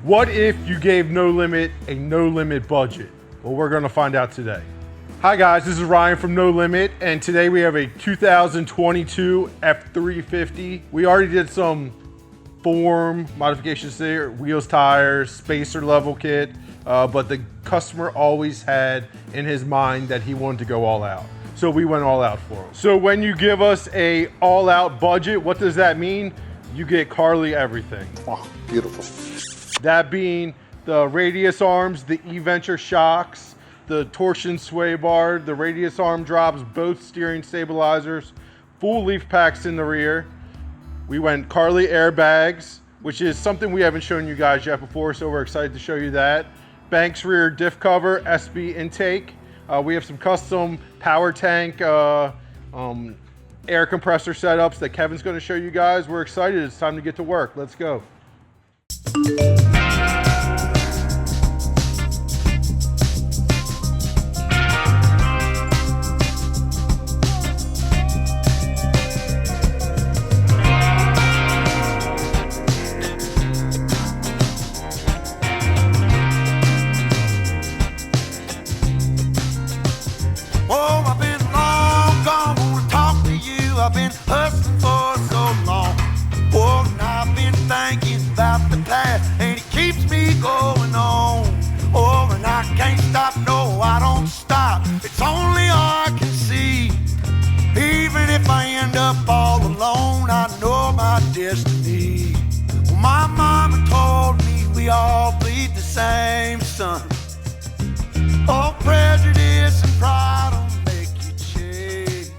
What if you gave No Limit a no limit budget? Well, we're gonna find out today. Hi guys, this is Ryan from No Limit, and today we have a 2022 F-350. We already did some form modifications there, wheels, tires, spacer level kit, but the customer always had in his mind that he wanted to go all out. So we went all out for him. So when you give us a all out budget, what does that mean? You get Carli everything. Oh, beautiful. That being the radius arms, the E-Venture shocks, the torsion sway bar, the radius arm drops, both steering stabilizers, full leaf packs in the rear. We went Carli airbags, which is something we haven't shown you guys yet before, so we're excited to show you that. Banks rear diff cover, SB intake. We have some custom power tank air compressor setups that Kevin's going to show you guys. We're excited. It's time to get to work. Let's go. I've been hustling for so long. Oh, and I've been thinking about the past, and it keeps me going on. Oh, and I can't stop, no, I don't stop. It's only I can see. Even if I end up all alone, I know my destiny. Well, my mama told me we all bleed the same sun. Oh, prejudice and pride don't make you change.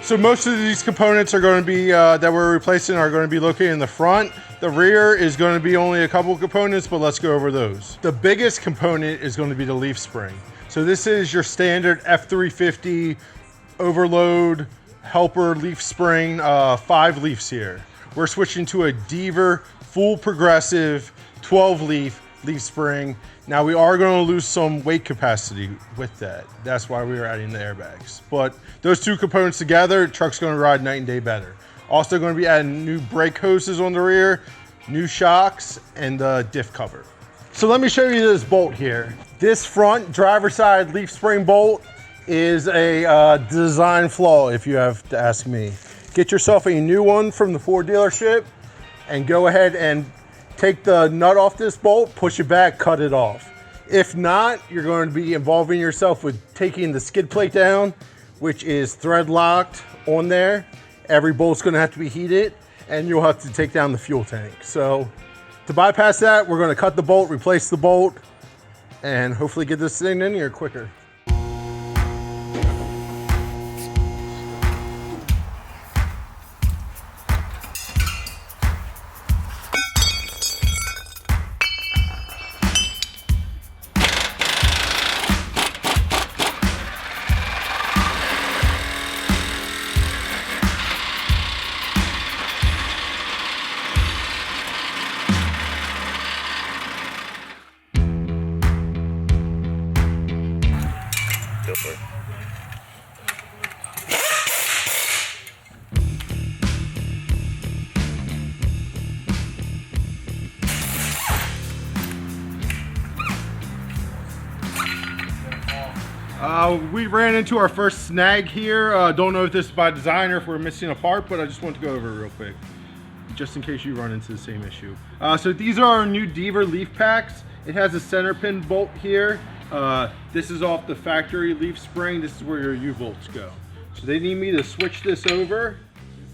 So most of these components are going to be, that we're replacing are going to be located in the front. The rear is going to be only a couple of components, but let's go over those. The biggest component is going to be the leaf spring. So this is your standard F-350 overload helper leaf spring, 5 leaves here. We're switching to a Deaver full progressive 12 leaf spring. Now we are going to lose some weight capacity with that. That's why we are adding the airbags. But those two components together, the truck's going to ride night and day better. Also going to be adding new brake hoses on the rear, new shocks, and the diff cover. So let me show you this bolt here. This front driver side leaf spring bolt is a design flaw, if you have to ask me. Get yourself a new one from the Ford dealership and go ahead and take the nut off this bolt, push it back, cut it off. If not, you're going to be involving yourself with taking the skid plate down, which is thread locked on there. Every bolt's going to have to be heated, and you'll have to take down the fuel tank. So to bypass that, we're going to cut the bolt, replace the bolt, and hopefully get this thing in here quicker. We ran into our first snag here. Don't know if this is by design or if we're missing a part, but I just want to go over it real quick, just in case you run into the same issue. So these are our new Deaver leaf packs. It has a center pin bolt here. This is off the factory leaf spring. This is where your U-bolts go. So they need me to switch this over.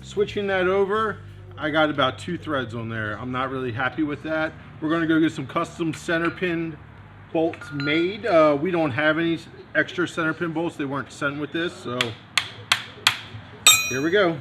Switching that over, I got about 2 threads on there. I'm not really happy with that. We're gonna go get some custom center pin bolts made. We don't have any extra center pin bolts. They weren't sent with this, so here we go.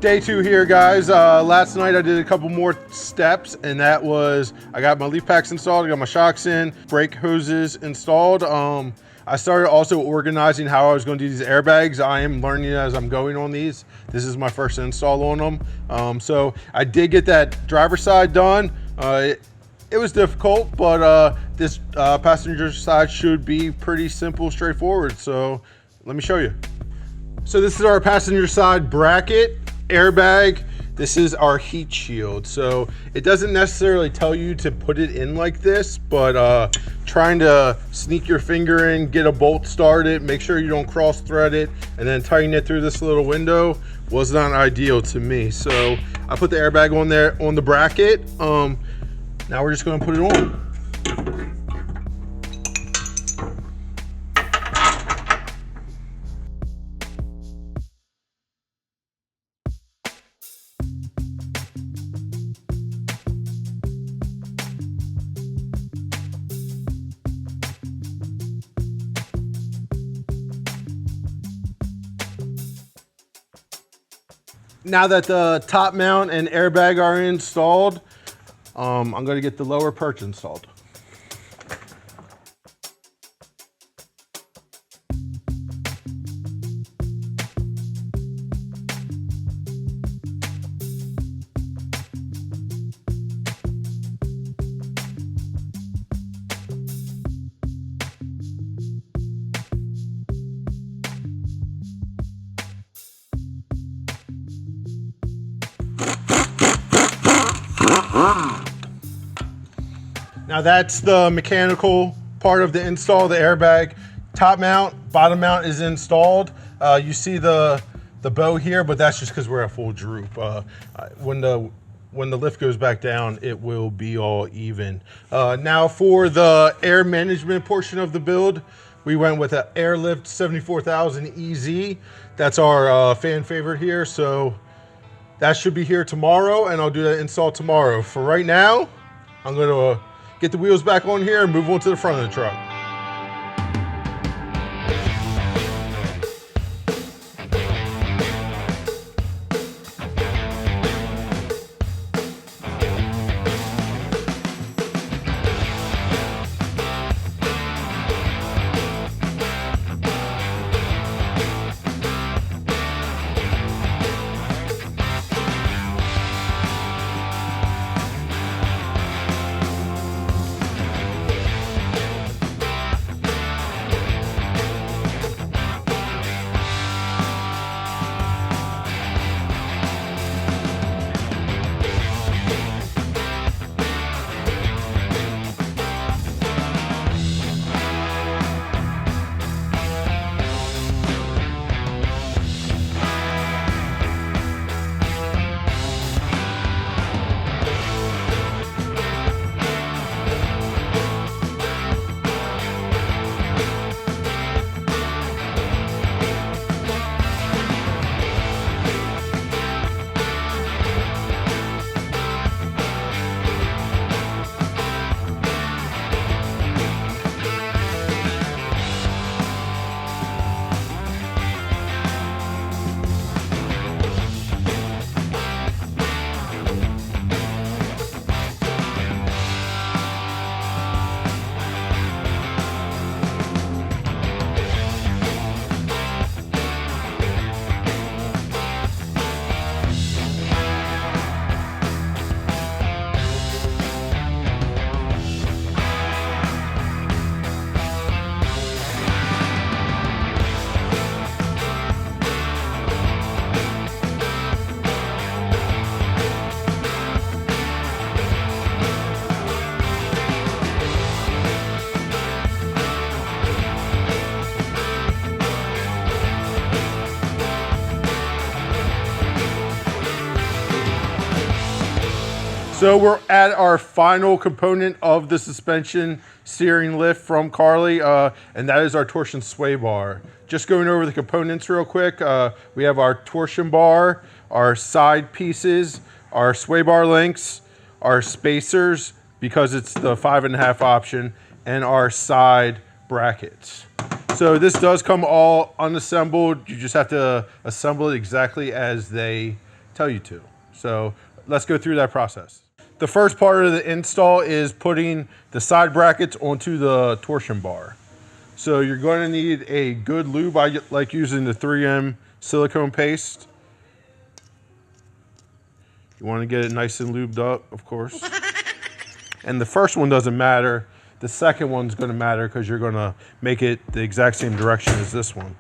Day 2 here, guys. Last night I did a couple more steps, and that was I got my leaf packs installed, I got my shocks in, brake hoses installed. I started also organizing how I was going to do these airbags. I am learning as I'm going on these. This is my first install on them. So I did get that driver's side done. It was difficult, but this passenger side should be pretty simple, straightforward. So let me show you. So this is our passenger side bracket airbag. This is our heat shield. So it doesn't necessarily tell you to put it in like this, but trying to sneak your finger in, get a bolt started, make sure you don't cross thread it, and then tighten it through this little window was not ideal to me. So I put the airbag on there on the bracket. Now we're just going to put it on. Now that the top mount and airbag are installed, I'm going to get the lower perch installed. Now that's the mechanical part of the install, the airbag. Top mount, bottom mount is installed. You see the bow here, but that's just because we're at full droop. When the lift goes back down, it will be all even. Now for the air management portion of the build, we went with an Airlift 74,000 EZ. That's our fan favorite here. So that should be here tomorrow, and I'll do that install tomorrow. For right now, I'm going to get the wheels back on here and move on to the front of the truck. So we're at our final component of the suspension steering lift from Carli, and that is our torsion sway bar. Just going over the components real quick. We have our torsion bar, our side pieces, our sway bar links, our spacers, because it's the 5.5 option, and our side brackets. So this does come all unassembled. You just have to assemble it exactly as they tell you to. So let's go through that process. The first part of the install is putting the side brackets onto the torsion bar. So you're going to need a good lube. I like using the 3M silicone paste. You want to get it nice and lubed up, of course. And the first one doesn't matter. The second one's going to matter because you're going to make it the exact same direction as this one.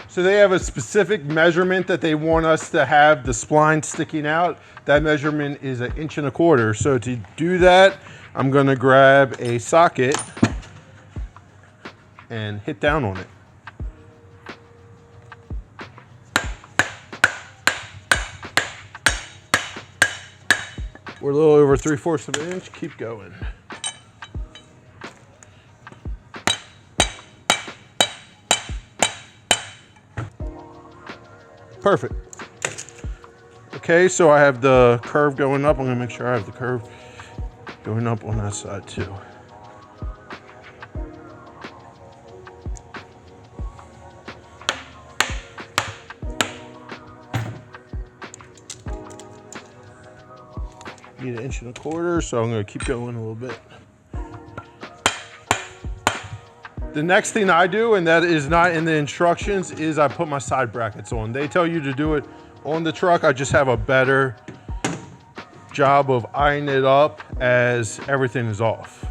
So they have a specific measurement that they want us to have the spline sticking out. That measurement is 1.25 inches. So to do that, I'm gonna grab a socket and hit down on it. We're a little over 3/4 of an inch, keep going. Perfect. Okay, so I have the curve going up. I'm gonna make sure I have the curve going up on that side too. Need 1.25 inches, so I'm gonna keep going a little bit. The next thing I do, and that is not in the instructions, is I put my side brackets on. They tell you to do it on the truck. I just have a better job of eyeing it up as everything is off.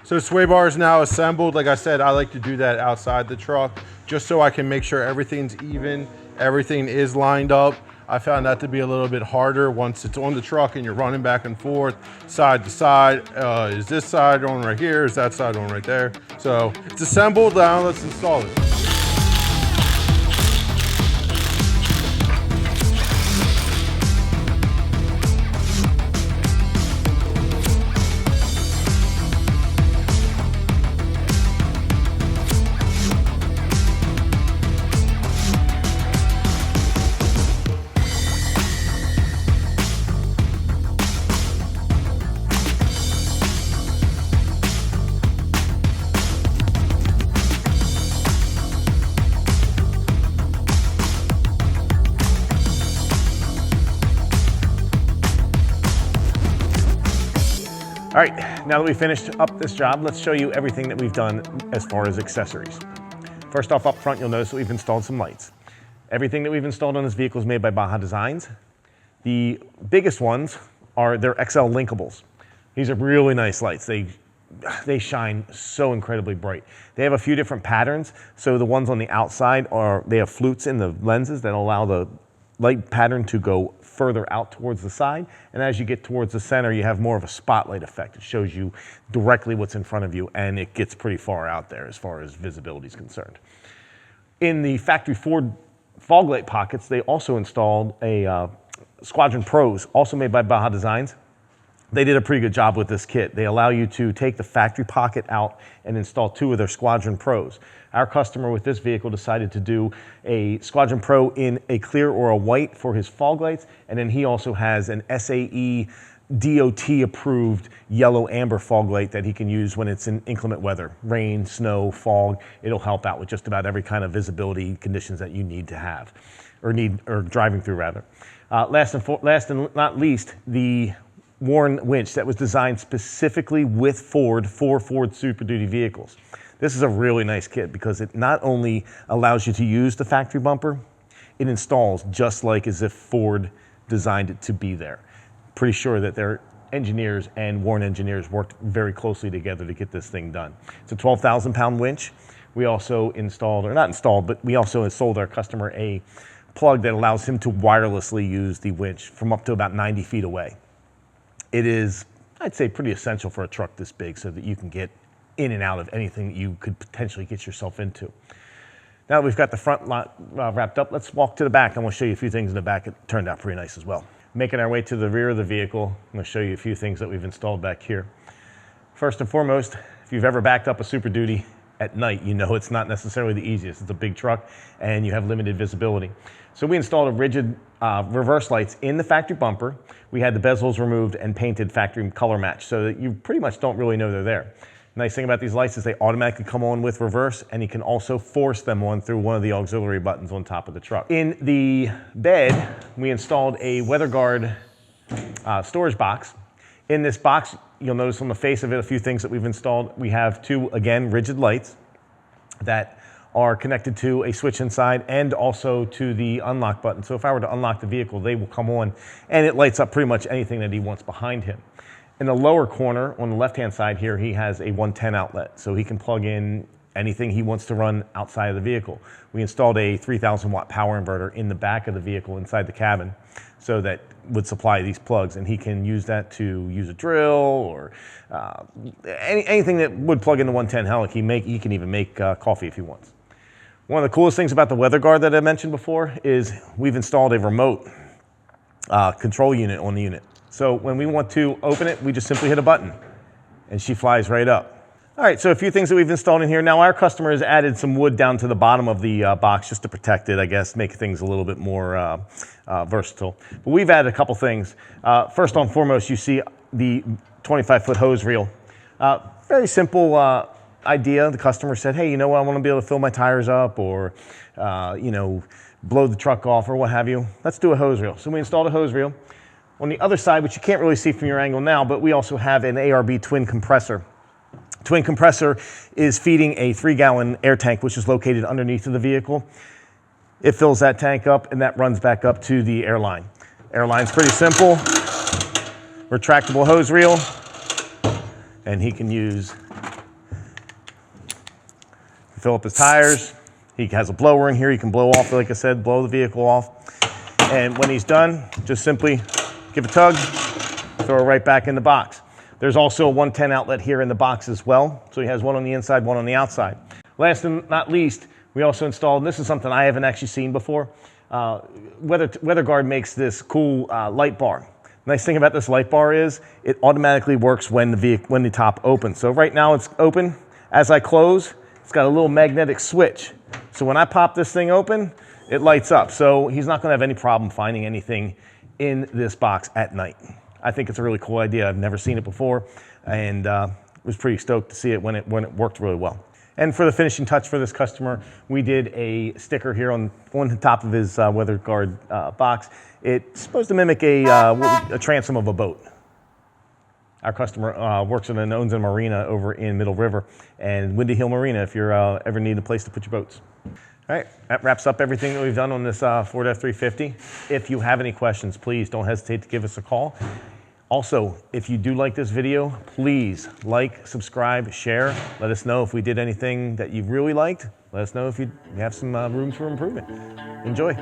So sway bar is now assembled. Like I said, I like to do that outside the truck just so I can make sure everything's even, everything is lined up. I found that to be a little bit harder once it's on the truck and you're running back and forth, side to side. Is this side on right here? Is that side on right there? So it's assembled, now let's install it. All right, now that we've finished up this job, let's show you everything that we've done as far as accessories. First off, up front, you'll notice that we've installed some lights. Everything that we've installed on this vehicle is made by Baja Designs. The biggest ones are their XL linkables. These are really nice lights. They shine so incredibly bright. They have a few different patterns. So the ones on the outside they have flutes in the lenses that allow the light pattern to go further out towards the side. And as you get towards the center, you have more of a spotlight effect. It shows you directly what's in front of you, and it gets pretty far out there as far as visibility is concerned. In the factory Ford fog light pockets, they also installed a Squadron Pros, also made by Baja Designs. They did a pretty good job with this kit. They allow you to take the factory pocket out and install 2 of their Squadron Pros. Our customer with this vehicle decided to do a Squadron Pro in a clear or a white for his fog lights, and then he also has an SAE DOT approved yellow amber fog light that he can use when it's in inclement weather, rain, snow, fog. It'll help out with just about every kind of visibility conditions that you need to have, or driving through rather. Last and not least, the Warren winch that was designed specifically with Ford for Ford Super Duty vehicles. This is a really nice kit because it not only allows you to use the factory bumper, it installs just like as if Ford designed it to be there. Pretty sure that their engineers and Warren engineers worked very closely together to get this thing done. It's a 12,000-pound winch. We also installed, or not installed, but we also sold our customer a plug that allows him to wirelessly use the winch from up to about 90 feet away. It is, I'd say, pretty essential for a truck this big so that you can get in and out of anything that you could potentially get yourself into. Now that we've got the front lot wrapped up, let's walk to the back. I'm going to show you a few things in the back. It turned out pretty nice as well. Making our way to the rear of the vehicle, I'm going to show you a few things that we've installed back here. First and foremost, If you've ever backed up a Super Duty at night, you know it's not necessarily the easiest. It's a big truck and you have limited visibility. So we installed a rigid reverse lights in the factory bumper. We had the bezels removed and painted factory color match so that you pretty much don't really know they're there. Nice thing about these lights is they automatically come on with reverse, and you can also force them on through one of the auxiliary buttons on top of the truck. In the bed, we installed a WeatherGuard storage box. In this box, you'll notice on the face of it a few things that we've installed. We have two, again, rigid lights that are connected to a switch inside and also to the unlock button. So if I were to unlock the vehicle, they will come on and it lights up pretty much anything that he wants behind him. In the lower corner on the left-hand side here, he has a 110 outlet, so he can plug in anything he wants to run outside of the vehicle. We installed a 3,000 watt power inverter in the back of the vehicle inside the cabin so that would supply these plugs, and he can use that to use a drill or anything that would plug into 110. Hell, he can even make coffee if he wants. One of the coolest things about the WeatherGuard that I mentioned before is we've installed a remote control unit on the unit. So when we want to open it, we just simply hit a button and she flies right up. All right, so a few things that we've installed in here. Now our customer has added some wood down to the bottom of the box just to protect it, I guess, make things a little bit more versatile. But we've added a couple things. First and foremost, you see the 25-foot hose reel. Very simple idea. The customer said, hey, you know what, I want to be able to fill my tires up or, you know, blow the truck off or what have you. Let's do a hose reel. So we installed a hose reel. On the other side, which you can't really see from your angle now, but we also have an ARB twin compressor. Twin compressor is feeding a 3-gallon air tank, which is located underneath of the vehicle. It fills that tank up and that runs back up to the airline. Airline's pretty simple. Retractable hose reel. And he can fill up his tires. He has a blower in here. He can blow off, like I said, blow the vehicle off. And when he's done, just simply give a tug, throw it right back in the box. There's also a 110 outlet here in the box as well. So he has one on the inside, one on the outside. Last and not least, we also installed, and this is something I haven't actually seen before, WeatherGuard makes this cool light bar. Nice thing about this light bar is it automatically works when the top opens. So right now it's open. As I close, it's got a little magnetic switch. So when I pop this thing open, it lights up. So he's not going to have any problem finding anything in this box at night. I think it's a really cool idea. I've never seen it before, and was pretty stoked to see it when it worked really well. And for the finishing touch for this customer, we did a sticker here on the top of his WeatherGuard box. It's supposed to mimic a transom of a boat. Our customer works and owns a marina over in Middle River and Windy Hill Marina if you're ever need a place to put your boats. All right, that wraps up everything that we've done on this Ford F-350. If you have any questions, please don't hesitate to give us a call. Also, if you do like this video, please like, subscribe, share. Let us know if we did anything that you really liked. Let us know if you have some room for improvement. Enjoy.